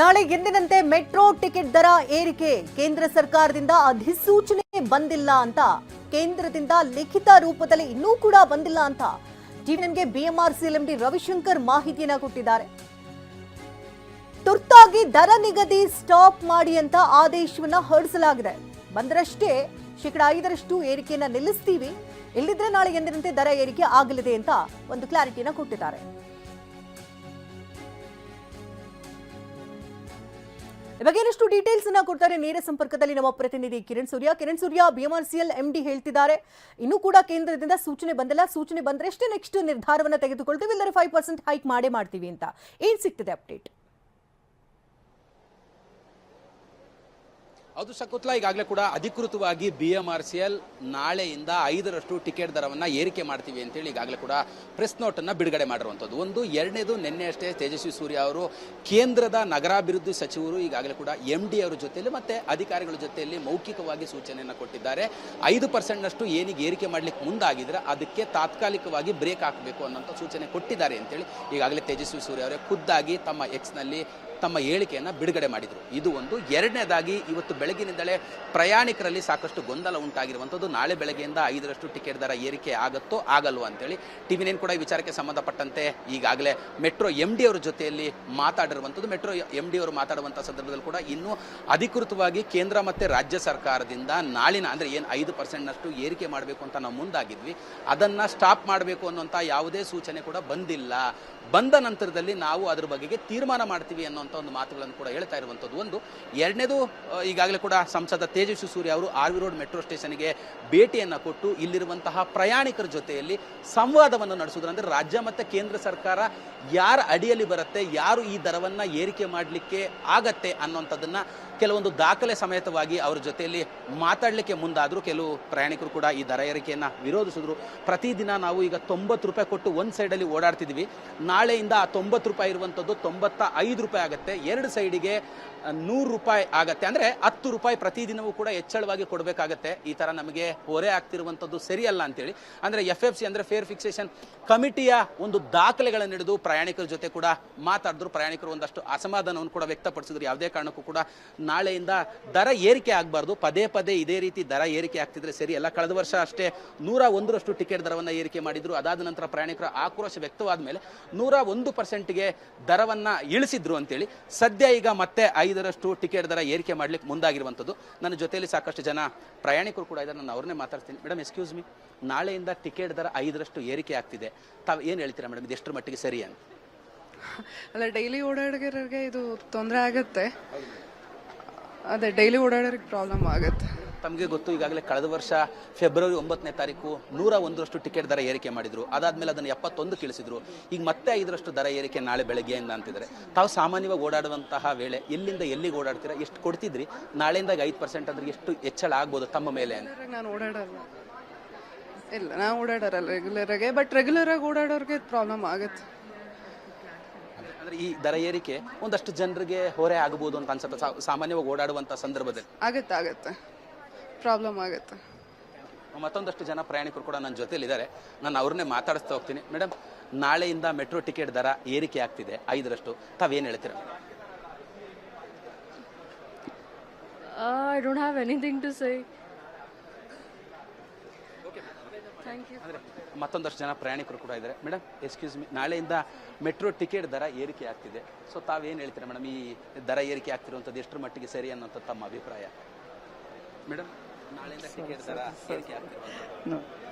ನಾಳೆ ಎಂದಿನಂತೆ metro ticket ದರ ಏರಿಕೆ ಕೇಂದ್ರ ಸರ್ಕಾರದಿಂದ ಅಧಿಸೂಚನೆ ಬಂದಿಲ್ಲ ಅಂತ ಕೇಂದ್ರದಿಂದ ಲಿಖಿತ ರೂಪದಲ್ಲಿ ಇನ್ನೂ ಕೂಡ ಬಂದಿಲ್ಲ ಅಂತ ಟಿವಿಎನ್ಗೆ ಬಿಎಂಆರ್ಸಿಎಲ್ ಎಂಡಿ ರವಿಶಂಕರ್ ಮಾಹಿತಿಯನ್ನ ಕೊಟ್ಟಿದ್ದಾರೆ. ತುರ್ತಾಗಿ ದರ ನಿಗದಿ ಸ್ಟಾಪ್ ಮಾಡಿ ಅಂತ ಆದೇಶವನ್ನ ಹೊರಡಿಸಲಾಗಿದೆ. ಬಂದರಷ್ಟೇ 5% ಏರಿಕೆಯನ್ನ ನಿಲ್ಲಿಸ್ತೀವಿ, ಇಲ್ಲಿದ್ರೆ ನಾಳೆ ಎಂದಿನಂತೆ ದರ ಏರಿಕೆ ಆಗಲಿದೆ ಅಂತ ಒಂದು ಕ್ಲಾರಿಟಿಯನ್ನ ಕೊಟ್ಟಿದ್ದಾರೆ. ಇವಾಗ ಇನ್ನಷ್ಟು ಡೀಟೇಲ್ಸ್ ಅನ್ನ ಕೊಡ್ತಾರೆ ನೇರ ಸಂಪರ್ಕದಲ್ಲಿ ನಮ್ಮ ಪ್ರತಿನಿಧಿ ಕಿರಣ್ ಸೂರ್ಯ. ಬಿಎಂಆರ್ಸಿಎಲ್ ಎಂಡಿ ಹೇಳ್ತಿದ್ದಾರೆ, ಇನ್ನೂ ಕೂಡ ಕೇಂದ್ರದಿಂದ ಸೂಚನೆ ಬಂದಿಲ್ಲ, ಸೂಚನೆ ಬಂದ್ರಷ್ಟೇ ನೆಕ್ಸ್ಟ್ ನಿರ್ಧಾರವನ್ನ ತೆಗೆದುಕೊಳ್ತೀವಿ, ಇಲ್ಲದ್ರೆ 5% ಹೈಕ್ ಮಾಡೇ ಮಾಡ್ತೀವಿ ಅಂತ. ಏನ್ ಸಿಗ್ತದೆ ಅಪ್ಡೇಟ್? ಅದು ಶಕುತ್ಲಾ, ಈಗಾಗಲೇ ಕೂಡ ಅಧಿಕೃತವಾಗಿ ಬಿಎಂಆರ್ಸಿಎಲ್ ನಾಳೆಯಿಂದ 5% ಟಿಕೆಟ್ ದರವನ್ನು ಏರಿಕೆ ಮಾಡ್ತೀವಿ ಅಂತೇಳಿ ಈಗಾಗಲೇ ಕೂಡ ಪ್ರೆಸ್ ನೋಟನ್ನು ಬಿಡುಗಡೆ ಮಾಡಿರುವಂಥದ್ದು. ಒಂದು ಎರಡನೇದು, ನಿನ್ನೆ ಅಷ್ಟೇ ತೇಜಸ್ವಿ ಸೂರ್ಯ ಅವರು ಕೇಂದ್ರದ ನಗರಾಭಿವೃದ್ಧಿ ಸಚಿವರು ಈಗಾಗಲೇ ಕೂಡ MD ಅವರ ಜೊತೆಯಲ್ಲಿ ಮತ್ತೆ ಅಧಿಕಾರಿಗಳ ಜೊತೆಯಲ್ಲಿ ಮೌಖಿಕವಾಗಿ ಸೂಚನೆಯನ್ನು ಕೊಟ್ಟಿದ್ದಾರೆ. 5%ನಷ್ಟು ಏನಿಗೆ ಏರಿಕೆ ಮಾಡಲಿಕ್ಕೆ ಮುಂದಾಗಿದ್ರೆ ಅದಕ್ಕೆ ತಾತ್ಕಾಲಿಕವಾಗಿ ಬ್ರೇಕ್ ಹಾಕಬೇಕು ಅನ್ನೋಂಥ ಸೂಚನೆ ಕೊಟ್ಟಿದ್ದಾರೆ ಅಂತೇಳಿ ಈಗಾಗಲೇ ತೇಜಸ್ವಿ ಸೂರ್ಯ ಅವರೇ ಖುದ್ದಾಗಿ ತಮ್ಮ ಎಕ್ಸ್ನಲ್ಲಿ ತಮ್ಮ ಹೇಳಿಕೆಯನ್ನು ಬಿಡುಗಡೆ ಮಾಡಿದರು. ಇದು ಒಂದು. ಎರಡನೇದಾಗಿ, ಇವತ್ತು ಬೆಳಗಿನಿಂದಲೇ ಪ್ರಯಾಣಿಕರಲ್ಲಿ ಸಾಕಷ್ಟು ಗೊಂದಲ ಉಂಟಾಗಿರುವಂಥದ್ದು. ನಾಳೆ ಬೆಳಗ್ಗೆಯಿಂದ 5% ಟಿಕೆಟ್ ದರ ಏರಿಕೆ ಆಗುತ್ತೋ ಆಗಲ್ವೋ ಅಂತೇಳಿ ಟಿವಿನೇನು ಕೂಡ ಈ ವಿಚಾರಕ್ಕೆ ಸಂಬಂಧಪಟ್ಟಂತೆ ಈಗಾಗಲೇ ಮೆಟ್ರೋ MD ಅವರ ಜೊತೆಯಲ್ಲಿ ಮಾತಾಡಿರುವಂಥದ್ದು. ಮೆಟ್ರೋ MD ಅವರು ಮಾತಾಡುವಂಥ ಸಂದರ್ಭದಲ್ಲಿ ಕೂಡ ಇನ್ನೂ ಅಧಿಕೃತವಾಗಿ ಕೇಂದ್ರ ಮತ್ತು ರಾಜ್ಯ ಸರ್ಕಾರದಿಂದ ನಾಳಿನ ಅಂದರೆ ಏನು 5%ನಷ್ಟು ಏರಿಕೆ ಮಾಡಬೇಕು ಅಂತ ನಾವು ಮುಂದಾಗಿದ್ವಿ, ಅದನ್ನು ಸ್ಟಾಪ್ ಮಾಡಬೇಕು ಅನ್ನೋಂಥ ಯಾವುದೇ ಸೂಚನೆ ಕೂಡ ಬಂದಿಲ್ಲ. ಬಂದ ನಂತರದಲ್ಲಿ ನಾವು ಅದ್ರ ಬಗೆಗೆ ತೀರ್ಮಾನ ಮಾಡ್ತೀವಿ ಅನ್ನೋಂಥ ಒಂದು ಮಾತುಗಳನ್ನು ಕೂಡ ಹೇಳ್ತಾ ಇರುವಂಥದ್ದು ಒಂದು. ಎರಡನೇದು, ಈಗಾಗಲೇ ಕೂಡ ಸಂಸದ ತೇಜಸ್ವಿ ಸೂರ್ಯ ಅವರು RV ರೋಡ್ ಮೆಟ್ರೋ ಸ್ಟೇಷನ್ಗೆ ಭೇಟಿಯನ್ನು ಕೊಟ್ಟು ಇಲ್ಲಿರುವಂತಹ ಪ್ರಯಾಣಿಕರ ಜೊತೆಯಲ್ಲಿ ಸಂವಾದವನ್ನು ನಡೆಸಿದ್ರು. ಅಂದರೆ ರಾಜ್ಯ ಮತ್ತು ಕೇಂದ್ರ ಸರ್ಕಾರ ಯಾರ ಅಡಿಯಲ್ಲಿ ಬರುತ್ತೆ, ಯಾರು ಈ ದರವನ್ನು ಏರಿಕೆ ಮಾಡಲಿಕ್ಕೆ ಆಗತ್ತೆ ಅನ್ನೋಂಥದ್ದನ್ನು ಕೆಲವೊಂದು ದಾಖಲೆ ಸಮೇತವಾಗಿ ಅವರ ಜೊತೆಯಲ್ಲಿ ಮಾತಾಡಲಿಕ್ಕೆ ಮುಂದಾದರು. ಕೆಲವು ಪ್ರಯಾಣಿಕರು ಕೂಡ ಈ ದರ ಏರಿಕೆಯನ್ನು ವಿರೋಧಿಸಿದ್ರು. ಪ್ರತಿದಿನ ನಾವು ಈಗ 90 ರೂಪಾಯಿ ಕೊಟ್ಟು ಒಂದು ಸೈಡಲ್ಲಿ ಓಡಾಡ್ತಿದ್ವಿ, ನಾಳೆಯಿಂದ ಆ 90 ರೂಪಾಯಿ ಇರುವಂಥದ್ದು 95 ರೂಪಾಯಿ ಆಗುತ್ತೆ, ಎರಡು ಸೈಡಿಗೆ 100 ರೂಪಾಯಿ ಆಗತ್ತೆ. ಅಂದರೆ 10 ರೂಪಾಯಿ ಪ್ರತಿದಿನವೂ ಕೂಡ ಹೆಚ್ಚಳವಾಗಿ ಕೊಡಬೇಕಾಗತ್ತೆ. ಈ ಥರ ನಮಗೆ ಹೊರೆ ಆಗ್ತಿರುವಂಥದ್ದು ಸರಿಯಲ್ಲ ಅಂತೇಳಿ ಅಂದರೆ FFC ಅಂದರೆ ಫೇರ್ ಫಿಕ್ಸೇಷನ್ ಕಮಿಟಿಯ ಒಂದು ದಾಖಲೆಗಳನ್ನು ಹಿಡಿದು ಪ್ರಯಾಣಿಕರ ಜೊತೆ ಕೂಡ ಮಾತಾಡಿದ್ರು. ಪ್ರಯಾಣಿಕರು ಒಂದಷ್ಟು ಅಸಮಾಧಾನವನ್ನು ಕೂಡ ವ್ಯಕ್ತಪಡಿಸಿದ್ರು. ಯಾವುದೇ ಕಾರಣಕ್ಕೂ ಕೂಡ ನಾಳೆಯಿಂದ ದರ ಏರಿಕೆ ಆಗಬಾರ್ದು, ಪದೇ ಪದೇ ಇದೇ ರೀತಿ ದರ ಏರಿಕೆ ಆಗ್ತಿದ್ರೆ ಸರಿಯಲ್ಲ. ಕಳೆದ ವರ್ಷ ಅಷ್ಟೇ 101% ಟಿಕೆಟ್ ದರವನ್ನು ಏರಿಕೆ ಮಾಡಿದ್ರು. ಅದಾದ ನಂತರ ಪ್ರಯಾಣಿಕರ ಆಕ್ರೋಶ ವ್ಯಕ್ತವಾದ ಮೇಲೆ 101%ಗೆ ದರವನ್ನು ಇಳಿಸಿದ್ರು ಅಂತೇಳಿ ಸದ್ಯ ಈಗ ಮತ್ತೆ 5% ಟಿಕೆಟ್ ದರ ಏರಿಕೆ ಮಾಡ್ಲಿಕ್ಕೆ ಮುಂದಾಗಿರುವಂಥದ್ದು. ನನ್ನ ಜೊತೆಯಲ್ಲಿ ಸಾಕಷ್ಟು ಜನ ಪ್ರಯಾಣಿಕರು ಕೂಡ ಇದ್ದಾರೆ, ನಾನು ಅವ್ರನ್ನೇ ಮಾತಾಡ್ತೀನಿ. ಮೇಡಮ್, ಎಕ್ಸ್ಕ್ಯೂಸ್ ಮೀ, ನಾಳೆಯಿಂದ ಟಿಕೆಟ್ ದರ 5% ಏರಿಕೆ ಆಗ್ತಿದೆ, ತಾವು ಏನು ಹೇಳ್ತೀರಾ ಮೇಡಮ್, ಇದು ಎಷ್ಟರ ಮಟ್ಟಿಗೆ ಸರಿ ಅಂತ? ಅಲ್ಲ, ಡೈಲಿ ಓಡಾಡೋರಿಗೆ ಇದು ತೊಂದರೆ ಆಗುತ್ತೆ. ಅದೇ ಡೈಲಿ ಓಡಾಡೋರಿಗೆ ಪ್ರಾಬ್ಲಮ್ ಆಗುತ್ತೆ. ತಮಗೆ ಗೊತ್ತು, ಈಗಾಗಲೇ ಕಳೆದ ವರ್ಷ ಫೆಬ್ರವರಿ 9ನೇ ತಾರೀಕು 101% ಟಿಕೆಟ್ ದರ ಏರಿಕೆ ಮಾಡಿದ್ರು. ಅದಾದ್ಮೇಲೆ ಅದನ್ನು 71 ಇಳಿಸಿದ್ರು. ಈಗ ಮತ್ತೆ 5% ದರ ಏರಿಕೆ ನಾಳೆ ಬೆಳಗ್ಗೆಯಿಂದ ಅಂತಿದ್ದಾರೆ. ತಾವು ಸಾಮಾನ್ಯವಾಗಿ ಓಡಾಡುವಂತಹ ವೇಳೆ ಎಲ್ಲಿಂದ ಎಲ್ಲಿಗೆ ಓಡಾಡ್ತೀರಾ, ಎಷ್ಟು ಕೊಡ್ತಿದ್ರಿ? ನಾಳೆಯಿಂದ 5% ಅಂದ್ರೆ ಎಷ್ಟು ಹೆಚ್ಚಳ ಆಗ್ಬೋದು ತಮ್ಮ ಮೇಲೆ? ನಾನು ಓಡಾಡಲ್ಲ, ಇಲ್ಲ ನಾನು ಓಡಾಡಲ್ಲ ರೆಗ್ಯುಲರಾಗೆ. ಬಟ್ ರೆಗ್ಯುಲರಾಗಿ ಓಡಾಡೋರಿಗೆ ಪ್ರಾಬ್ಲಮ್ ಆಗುತ್ತೆ. ಅಂದ್ರೆ ಈ ದರ ಏರಿಕೆ ಒಂದಷ್ಟು ಜನರಿಗೆ ಹೊರೆ ಆಗಬಹುದು ಅಂತ ಅನ್ಸುತ್ತೆ ಸಾಮಾನ್ಯವಾಗಿ ಓಡಾಡುವಂತ ಸಂದರ್ಭದಲ್ಲಿ? ಆಗತ್ತೆ, ಪ್ರಾಬ್ಲಮ್ ಆಗುತ್ತೆ. ಮತ್ತೊಂದಷ್ಟು ಜನ ಪ್ರಯಾಣಿಕರು ಕೂಡ ನನ್ನ ಜೊತೆಲಿದ್ದಾರೆ, ನಾನು ಅವ್ರನ್ನೇ ಮಾತಾಡಿಸ್ತಾ ಹೋಗ್ತೀನಿ. ಮೇಡಮ್, ನಾಳೆಯಿಂದ ಮೆಟ್ರೋ ಟಿಕೆಟ್ ದರ ಏರಿಕೆ ಆಗ್ತಿದೆ 5%, ತಾವೇನು ಹೇಳ್ತೀರಾ? I don't have anything to say. Thank you. ಮತ್ತೊಂದಷ್ಟು ಜನ ಪ್ರಯಾಣಿಕರು ಕೂಡ ಇದ್ದಾರೆ. ಮೇಡಮ್, ಎಕ್ಸ್ಕ್ಯೂಸ್ ಮೀ, ನಾಳೆಯಿಂದ ಮೆಟ್ರೋ ಟಿಕೆಟ್ ದರ ಏರಿಕೆ ಆಗ್ತಿದೆ, ಸೊ ತಾವೇನು ಹೇಳ್ತೀರಾ ಮೇಡಮ್, ಈ ದರ ಏರಿಕೆ ಆಗ್ತಿರುವಂಥದ್ದು ಎಷ್ಟರ ಮಟ್ಟಿಗೆ ಸರಿ ಅನ್ನೋಂಥದ್ದು ತಮ್ಮ ಅಭಿಪ್ರಾಯ? ಮೇಡಮ್, ನಾಳೆಯಿಂದ ಟಿಕೆಟ್ ದರ ಏರಿಕೆ ಆಗ್ತಿರುವಂಥದ್ದು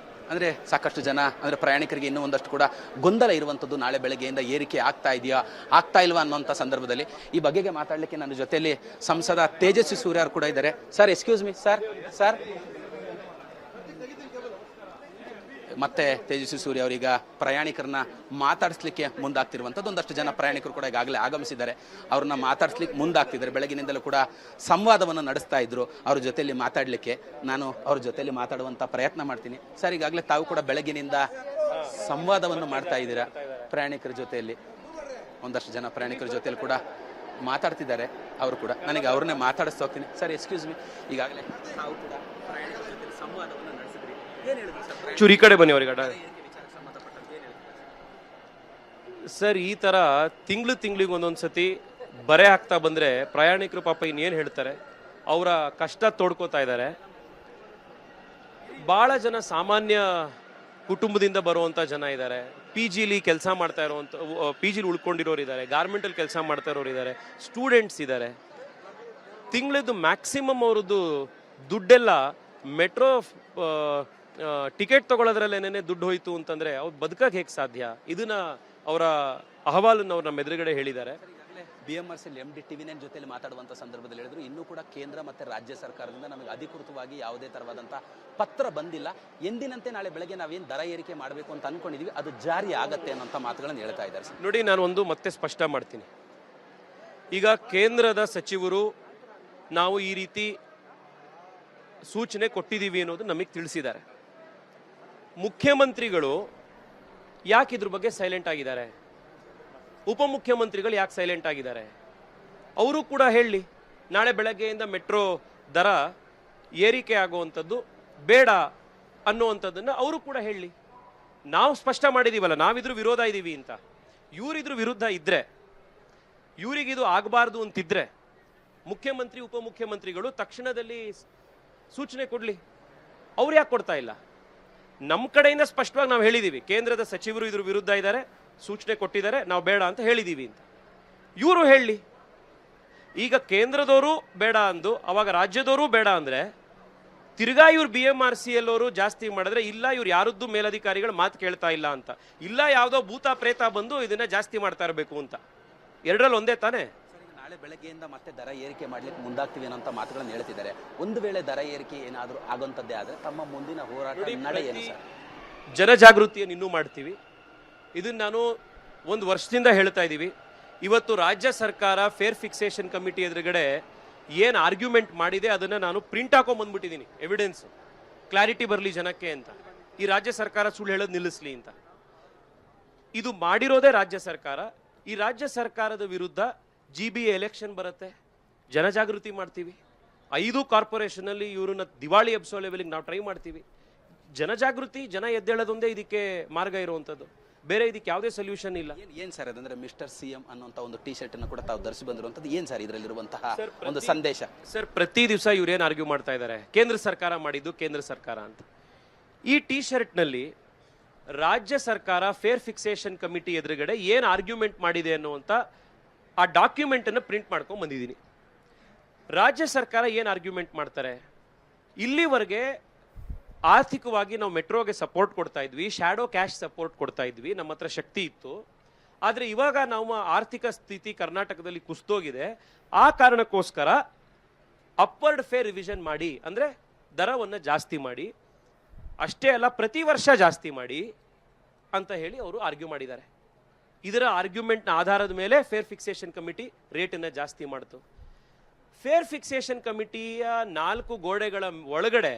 ಅಂದರೆ ಸಾಕಷ್ಟು ಜನ ಅಂದರೆ ಪ್ರಯಾಣಿಕರಿಗೆ ಇನ್ನೂ ಒಂದಷ್ಟು ಕೂಡ ಗೊಂದಲ ಇರುವಂಥದ್ದು, ನಾಳೆ ಬೆಳಗ್ಗೆಯಿಂದ ಏರಿಕೆ ಆಗ್ತಾ ಇದೆಯಾ ಆಗ್ತಾ ಇಲ್ವಾ ಅನ್ನೋಂಥ ಸಂದರ್ಭದಲ್ಲಿ ಈ ಬಗೆಗೆ ಮಾತಾಡಲಿಕ್ಕೆ ನನ್ನ ಜೊತೆಯಲ್ಲಿ ಸಂಸದ ತೇಜಸ್ವಿ ಸೂರ್ಯ ಅವರು ಕೂಡ ಇದ್ದಾರೆ. ಸರ್, ಎಕ್ಸ್ಕ್ಯೂಸ್ ಮೀ, ಸರ್ ಮತ್ತೆ ತೇಜಸ್ವಿ ಸೂರ್ಯ ಅವರೀಗ ಪ್ರಯಾಣಿಕರನ್ನ ಮಾತಾಡಿಸ್ಲಿಕ್ಕೆ ಮುಂದಾಗ್ತಿರುವಂಥದ್ದು. ಒಂದಷ್ಟು ಜನ ಪ್ರಯಾಣಿಕರು ಕೂಡ ಈಗಾಗಲೇ ಆಗಮಿಸಿದ್ದಾರೆ, ಅವ್ರನ್ನ ಮಾತಾಡಿಸ್ಲಿಕ್ಕೆ ಮುಂದಾಗ್ತಿದ್ದಾರೆ. ಬೆಳಗಿನಿಂದಲೂ ಕೂಡ ಸಂವಾದವನ್ನು ನಡೆಸ್ತಾ ಇದ್ರು. ಅವ್ರ ಜೊತೆಯಲ್ಲಿ ಮಾತಾಡಲಿಕ್ಕೆ ನಾನು ಅವ್ರ ಜೊತೆಯಲ್ಲಿ ಮಾತಾಡುವಂಥ ಪ್ರಯತ್ನ ಮಾಡ್ತೀನಿ. ಸರ್, ಈಗಾಗಲೇ ತಾವು ಕೂಡ ಬೆಳಗಿನಿಂದ ಸಂವಾದವನ್ನು ಮಾಡ್ತಾ ಇದ್ದೀರಾ ಪ್ರಯಾಣಿಕರ ಜೊತೆಯಲ್ಲಿ. ಒಂದಷ್ಟು ಜನ ಪ್ರಯಾಣಿಕರ ಜೊತೆಯಲ್ಲಿ ಕೂಡ ಮಾತಾಡ್ತಿದ್ದಾರೆ ಅವರು ಕೂಡ. ನನಗೆ ಅವ್ರನ್ನೇ ಮಾತಾಡಿಸ್ತಾ ಹೋಗ್ತೀನಿ. ಸರ್, ಎಕ್ಸ್ಕ್ಯೂಸ್ ಮೀ, ಈಗಾಗಲೇ ತಾವು ಕೂಡ ಪ್ರಯಾಣಿಕರ ಜೊತೆ ಸಂವಾದವನ್ನು ನಡೆಸಿದ್ರಿ, ಏನು ಹೇಳಿದ್ರು ಸರ್? ಚೂರಿ ಕಡೆ ಬನ್ನಿ ಅವರಿಗೆ. ಸರ್, ಈ ಥರ ತಿಂಗಳಿಗೆ ಒಂದೊಂದು ಸತಿ ಬರೆ ಆಗ್ತಾ ಬಂದರೆ ಪ್ರಯಾಣಿಕರು ಪಾಪ ಇನ್ನೇನು ಹೇಳ್ತಾರೆ, ಅವರ ಕಷ್ಟ ತೋಡ್ಕೋತಾ ಇದ್ದಾರೆ. ಭಾಳ ಜನ ಸಾಮಾನ್ಯ ಕುಟುಂಬದಿಂದ ಬರುವಂಥ ಜನ ಇದ್ದಾರೆ, ಪಿ ಜಿಲಿ ಕೆಲಸ ಮಾಡ್ತಾ ಇರೋವಂಥ, ಪಿ ಜಿಲಿ ಉಳ್ಕೊಂಡಿರೋರು ಇದ್ದಾರೆ, ಗಾರ್ಮೆಂಟಲ್ಲಿ ಕೆಲಸ ಮಾಡ್ತಾ ಇರೋರು ಇದ್ದಾರೆ, ಸ್ಟೂಡೆಂಟ್ಸ್ ಇದ್ದಾರೆ. ತಿಂಗಳದ್ದು ಮ್ಯಾಕ್ಸಿಮಮ್ ಅವ್ರದ್ದು ದುಡ್ಡೆಲ್ಲ ಮೆಟ್ರೋ ಟಿಕೆಟ್ ತಗೊಳ್ಳೋದ್ರಲ್ಲೇನೇ ದುಡ್ಡು ಹೋಯ್ತು ಅಂತಂದರೆ ಅವ್ರು ಬದುಕಕ್ಕೆ ಹೇಗೆ ಸಾಧ್ಯ? ಇದನ್ನ ಅವರ ಅಹವಾಲನ್ನು ಅವ್ರು ನಮ್ಮ ಎದುರುಗಡೆ ಹೇಳಿದ್ದಾರೆ. BMRCL MD TV9 ಜೊತೆಲಿ ಮಾತಾಡುವಂಥ ಸಂದರ್ಭದಲ್ಲಿ ಹೇಳಿದ್ರು, ಇನ್ನೂ ಕೂಡ ಕೇಂದ್ರ ಮತ್ತು ರಾಜ್ಯ ಸರ್ಕಾರದಿಂದ ನಮಗೆ ಅಧಿಕೃತವಾಗಿ ಯಾವುದೇ ಥರವಾದಂಥ ಪತ್ರ ಬಂದಿಲ್ಲ. ಎಂದಿನಂತೆ ನಾಳೆ ಬೆಳಗ್ಗೆ ನಾವೇನು ದರ ಏರಿಕೆ ಮಾಡಬೇಕು ಅಂತ ಅಂದ್ಕೊಂಡಿದ್ದೀವಿ ಅದು ಜಾರಿ ಆಗತ್ತೆ ಅನ್ನೋಂಥ ಮಾತುಗಳನ್ನು ಹೇಳ್ತಾ ಇದ್ದಾರೆ ಸರ್. ನೋಡಿ, ನಾನು ಒಂದು ಮತ್ತೆ ಸ್ಪಷ್ಟ ಮಾಡ್ತೀನಿ. ಈಗ ಕೇಂದ್ರದ ಸಚಿವರು ನಾವು ಈ ರೀತಿ ಸೂಚನೆ ಕೊಟ್ಟಿದ್ದೀವಿ ಅನ್ನೋದು ನಮಗೆ ತಿಳಿಸಿದ್ದಾರೆ. ಮುಖ್ಯಮಂತ್ರಿಗಳು ಯಾಕೆ ಇದ್ರ ಬಗ್ಗೆ ಸೈಲೆಂಟ್ ಆಗಿದ್ದಾರೆ? ಉಪಮುಖ್ಯಮಂತ್ರಿಗಳು ಯಾಕೆ ಸೈಲೆಂಟ್ ಆಗಿದ್ದಾರೆ? ಅವರು ಕೂಡ ಹೇಳಿ, ನಾಳೆ ಬೆಳಗ್ಗೆಯಿಂದ ಮೆಟ್ರೋ ದರ ಏರಿಕೆ ಆಗುವಂಥದ್ದು ಬೇಡ ಅನ್ನುವಂಥದ್ದನ್ನು ಅವರು ಕೂಡ ಹೇಳಿ. ನಾವು ಸ್ಪಷ್ಟ ಮಾಡಿದ್ದೀವಲ್ಲ, ನಾವಿದ್ರು ವಿರೋಧ ಇದ್ದೀವಿ ಅಂತ. ಇವರಿದ್ರು ವಿರುದ್ಧ ಇದ್ದರೆ, ಇವರಿಗಿದು ಆಗಬಾರ್ದು ಅಂತಿದ್ರೆ ಮುಖ್ಯಮಂತ್ರಿ ಉಪಮುಖ್ಯಮಂತ್ರಿಗಳು ತಕ್ಷಣದಲ್ಲಿ ಸೂಚನೆ ಕೊಡಲಿ. ಅವ್ರು ಯಾಕೆ ಕೊಡ್ತಾ ಇಲ್ಲ? ನಮ್ಮ ಕಡೆಯಿಂದ ಸ್ಪಷ್ಟವಾಗಿ ನಾವು ಹೇಳಿದ್ದೀವಿ, ಕೇಂದ್ರದ ಸಚಿವರು ಇದ್ರ ವಿರುದ್ಧ ಇದ್ದಾರೆ, ಸೂಚನೆ ಕೊಟ್ಟಿದ್ದಾರೆ, ನಾವು ಬೇಡ ಅಂತ ಹೇಳಿದ್ದೀವಿ ಅಂತ. ಇವರು ಹೇಳಿ. ಈಗ ಕೇಂದ್ರದವರು ಬೇಡ ಅಂದು ಅವಾಗ ರಾಜ್ಯದವರು ಬೇಡ ಅಂದರೆ ತಿರ್ಗಾ ಇವ್ರು BMRCL ಅವರು ಜಾಸ್ತಿ ಮಾಡಿದ್ರೆ, ಇಲ್ಲ ಇವ್ರು ಯಾರದ್ದು ಮೇಲಧಿಕಾರಿಗಳು ಮಾತು ಕೇಳ್ತಾ ಇಲ್ಲ ಅಂತ, ಇಲ್ಲ ಯಾವುದೋ ಭೂತ ಪ್ರೇತ ಬಂದು ಇದನ್ನ ಜಾಸ್ತಿ ಮಾಡ್ತಾ ಇರಬೇಕು ಅಂತ. ಎರಡರಲ್ಲಿ ಒಂದೇ ತಾನೇ? ನಾಳೆ ಬೆಳಗ್ಗೆಯಿಂದ ಮತ್ತೆ ದರ ಏರಿಕೆ ಮಾಡ್ಲಿಕ್ಕೆ ಮುಂದಾಗ್ತೀವಿ ಅನ್ನೋಂಥ ಮಾತುಗಳನ್ನು ಹೇಳ್ತಿದ್ದಾರೆ. ಒಂದು ವೇಳೆ ದರ ಏರಿಕೆ ಏನಾದರೂ ಆಗುವಂಥದ್ದೇ ಆದರೆ ತಮ್ಮ ಮುಂದಿನ ಹೋರಾಟ ನಡೆ ಏನು ಸರ್? ಜನಜಾಗೃತಿಯನ್ನು ಇನ್ನೂ ಮಾಡ್ತೀವಿ. ಇದನ್ನು ನಾನು ಒಂದು ವರ್ಷದಿಂದ ಹೇಳ್ತಾ ಇದ್ದೀವಿ. ಇವತ್ತು ರಾಜ್ಯ ಸರ್ಕಾರ ಫೇರ್ ಫಿಕ್ಸೇಷನ್ ಕಮಿಟಿ ಎದುರುಗಡೆ ಏನು ಆರ್ಗ್ಯುಮೆಂಟ್ ಮಾಡಿದೆ ಅದನ್ನು ನಾನು ಪ್ರಿಂಟ್ ಹಾಕೊಂಡ್ಬಂದ್ಬಿಟ್ಟಿದ್ದೀನಿ, ಎವಿಡೆನ್ಸ್ ಕ್ಲಾರಿಟಿ ಬರಲಿ ಜನಕ್ಕೆ ಅಂತ. ಈ ರಾಜ್ಯ ಸರ್ಕಾರ ಸುಳ್ಳು ಹೇಳೋದು ನಿಲ್ಲಿಸಲಿ ಅಂತ. ಇದು ಮಾಡಿರೋದೇ ರಾಜ್ಯ ಸರ್ಕಾರ. ಈ ರಾಜ್ಯ ಸರ್ಕಾರದ ವಿರುದ್ಧ GBA ಎಲೆಕ್ಷನ್ ಬರುತ್ತೆ, ಜನಜಾಗೃತಿ ಮಾಡ್ತೀವಿ. 5 ಕಾರ್ಪೊರೇಷನಲ್ಲಿ ಇವ್ರನ್ನ ದಿವಾಳಿ ಎಬ್ಸೋ ಲೆವೆಲಿಗೆ ನಾವು ಟ್ರೈ ಮಾಡ್ತೀವಿ. ಜನಜಾಗೃತಿ, ಜನ ಎದ್ದೇಳೋದೊಂದೇ ಇದಕ್ಕೆ ಮಾರ್ಗ ಇರುವಂಥದ್ದು, ಬೇರೆ ಇದಕ್ಕೆ ಯಾವುದೇ ಸೊಲ್ಯೂಷನ್ ಇಲ್ಲ. ಏನು ಸರ್ ಅದಂದ್ರೆ ಮಿಸ್ಟರ್ CM ಅನ್ನುವಂಥ ಒಂದು T-ಶರ್ಟ್ ಅನ್ನು ಕೂಡ ತಾವು ಧರಿಸಿ ಬಂದಿರುವಂಥದ್ದು ಏನು ಸರ್ ಇದರಲ್ಲಿರುವಂತಹ ಒಂದು ಸಂದೇಶ? ಸರ್, ಪ್ರತಿ ದಿವಸ ಇವ್ರೇನು ಆರ್ಗ್ಯೂ ಮಾಡ್ತಾ ಇದ್ದಾರೆ, ಕೇಂದ್ರ ಸರ್ಕಾರ ಮಾಡಿದ್ದು ಕೇಂದ್ರ ಸರ್ಕಾರ ಅಂತ. ಈ T-ಶರ್ಟ್ನಲ್ಲಿ ರಾಜ್ಯ ಸರ್ಕಾರ ಫೇರ್ ಫಿಕ್ಸೇಷನ್ ಕಮಿಟಿ ಎದುರುಗಡೆ ಏನು ಆರ್ಗ್ಯುಮೆಂಟ್ ಮಾಡಿದೆ ಅನ್ನುವಂಥ ಆ ಡಾಕ್ಯುಮೆಂಟನ್ನು ಪ್ರಿಂಟ್ ಮಾಡ್ಕೊಂಡು ಬಂದಿದ್ದೀನಿ. ರಾಜ್ಯ ಸರ್ಕಾರ ಏನು ಆರ್ಗ್ಯುಮೆಂಟ್ ಮಾಡ್ತಾರೆ? ಇಲ್ಲಿವರೆಗೆ ಆರ್ಥಿಕವಾಗಿ ನಾವು ಮೆಟ್ರೋಗೆ ಸಪೋರ್ಟ್ ಕೊಡ್ತಾ ಇದ್ವಿ, ಶ್ಯಾಡೋ ಕ್ಯಾಶ್ ಸಪೋರ್ಟ್ ಕೊಡ್ತಾ ಇದ್ವಿ, ನಮ್ಮ ಹತ್ರ ಶಕ್ತಿ ಇತ್ತು. ಆದರೆ ಇವಾಗ ನಮ್ಮ ಆರ್ಥಿಕ ಸ್ಥಿತಿ ಕರ್ನಾಟಕದಲ್ಲಿ ಕುಸಿದೋಗಿದೆ. ಆ ಕಾರಣಕ್ಕೋಸ್ಕರ ಅಪ್ವರ್ಡ್ ಫೇರ್ ರಿವಿಷನ್ ಮಾಡಿ, ಅಂದರೆ ದರವನ್ನು ಜಾಸ್ತಿ ಮಾಡಿ, ಅಷ್ಟೇ ಅಲ್ಲ ಪ್ರತಿ ವರ್ಷ ಜಾಸ್ತಿ ಮಾಡಿ ಅಂತ ಹೇಳಿ ಅವರು ಆರ್ಗ್ಯೂ ಮಾಡಿದ್ದಾರೆ. ಇದರ ಆರ್ಗ್ಯುಮೆಂಟ್ನ ಆಧಾರದ ಮೇಲೆ ಫೇರ್ ಫಿಕ್ಸೇಷನ್ ಕಮಿಟಿ ರೇಟನ್ನು ಜಾಸ್ತಿ ಮಾಡ್ತು. ಫೇರ್ ಫಿಕ್ಸೇಷನ್ ಕಮಿಟಿಯ 4 ಗೋಡೆಗಳ ಒಳಗಡೆ